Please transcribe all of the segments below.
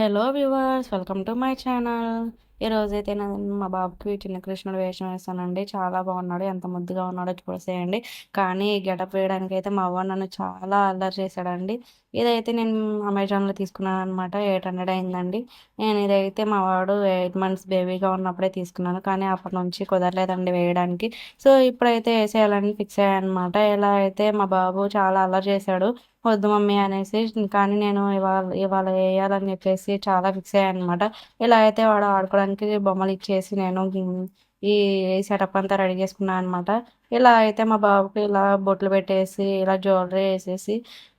Hello viewers, welcome to my channel. ఈరోజైతే నేను మా బాబుకి చిన్న కృష్ణుడు వేషం వేస్తానండి. చాలా బాగున్నాడు, ఎంత ముద్దుగా ఉన్నాడో చూసేయండి. కానీ ఈ గెటప్ వేయడానికి అయితే మా అవ్వ నన్ను చాలా అల్లరి చేశాడండి. ఇదైతే నేను అమెజాన్లో తీసుకున్నాను అనమాట. 800 అయిందండి. నేను ఇదైతే మా వాడు 8 months బేబీగా ఉన్నప్పుడే తీసుకున్నాను, కానీ అప్పటి నుంచి కుదరలేదండి వేయడానికి. సో ఇప్పుడైతే వేసేయాలని ఫిక్స్ అయ్యాను అనమాట. ఇలా అయితే మా బాబు చాలా అల్లరి చేశాడు, వద్దు మమ్మీ అనేసి. కానీ నేను ఇవాళ ఇవాళ వేయాలని చెప్పేసి చాలా ఫిక్స్ అయ్యాను అనమాట. ఇలా అయితే వాడు ఆడుకోవడానికి బొమ్మలు ఇచ్చేసి నేను ఈ సెటప్ అంతా రెడీ చేసుకున్నాను అనమాట. ఇలా అయితే మా బాబుకి ఇలా బొట్లు పెట్టేసి ఇలా జ్యువెలరీ వేసేసి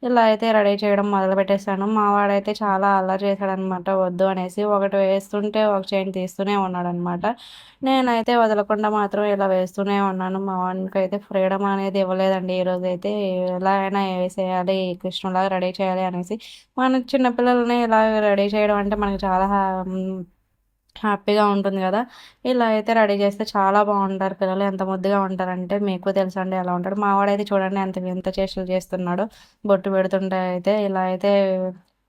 ఇలా అయితే రెడీ చేయడం మొదలు పెట్టేశాను. మా వాడైతే చాలా అల్లరి చేశాడనమాట, వద్దు అనేసి. ఒకటి వేస్తుంటే ఒక చైన్ తీస్తూనే ఉన్నాడనమాట. నేనైతే వదలకుండా మాత్రం ఇలా వేస్తూనే ఉన్నాను. మా వాడికైతే ఫ్రీడమ్ అనేది ఇవ్వలేదండి ఈరోజైతే. ఎలా అయినా వేసేయాలి, కృష్ణులాగా రెడీ చేయాలి అనేసి. మన చిన్నపిల్లల్ని ఇలా రెడీ చేయడం అంటే మనకు చాలా హ్యాపీగా ఉంటుంది కదా. ఇలా అయితే రెడీ చేస్తే చాలా బాగుంటారు పిల్లలు. ఎంత ముద్దుగా ఉంటారంటే మీకు తెలుసండి ఎలా ఉంటాడు. మా వాడైతే చూడండి ఎంత వింత చేష్టలు చేస్తున్నాడో. బొట్టు పెడుతుంటే అయితే ఇలా అయితే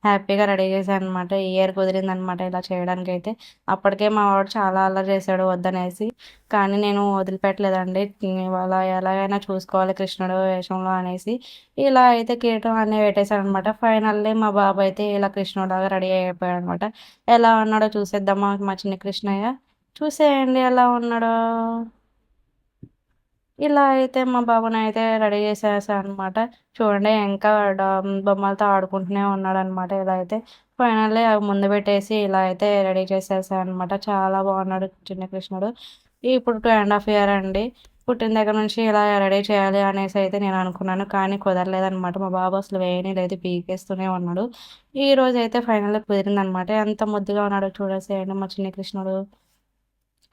హ్యాపీగా రెడీ చేశాను అనమాట. ఈ ఇయర్ కుదిరిందనమాట ఇలా చేయడానికి అయితే. అప్పటికే మా వాడు చాలా అల్లరి చేశాడు వద్దనేసి, కానీ నేను వదిలిపెట్టలేదండి. ఇవాళ ఎలాగైనా చూసుకోవాలి కృష్ణుడు వేషంలో అనేసి ఇలా అయితే కిరీటం అన్నీ పెట్టేశాను అనమాట. ఫైనల్లీ మా బాబు అయితే ఇలా కృష్ణుడిలాగా రెడీ అయిపోయాడు అనమాట. ఎలా ఉన్నాడో చూసేద్దామా మా చిన్న కృష్ణయ్య. చూసేయండి ఎలా ఉన్నాడో. ఇలా అయితే మా బాబునైతే రెడీ చేసేసాననమాట. చూడండి ఇంకా బొమ్మలతో ఆడుకుంటూనే ఉన్నాడనమాట. ఇలా అయితే ఫైనల్లీ అవి ముందు పెట్టేసి ఇలా అయితే రెడీ చేసేసాననమాట. చాలా బాగున్నాడు చిన్న కృష్ణుడు. ఇప్పుడు 2.5 years అండి. పుట్టిన దగ్గర నుంచి ఇలా రెడీ చేయాలి అనేసి అయితే నేను అనుకున్నాను, కానీ కుదరలేదనమాట. మా బాబు అసలు వేయనీలేదు, పీకేస్తూనే ఉన్నాడు. ఈరోజైతే ఫైనల్లీ కుదిరిందనమాట. ఎంత ముద్దుగా ఉన్నాడో చూసేయండి మా చిన్న కృష్ణుడు.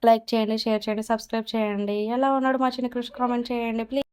లైక్ చేయండి, షేర్ చేయండి, సబ్స్క్రైబ్ చేయండి. ఎలా ఉన్నాడు మా చిన్న కృషి కామెంట్ చేయండి ప్లీజ్.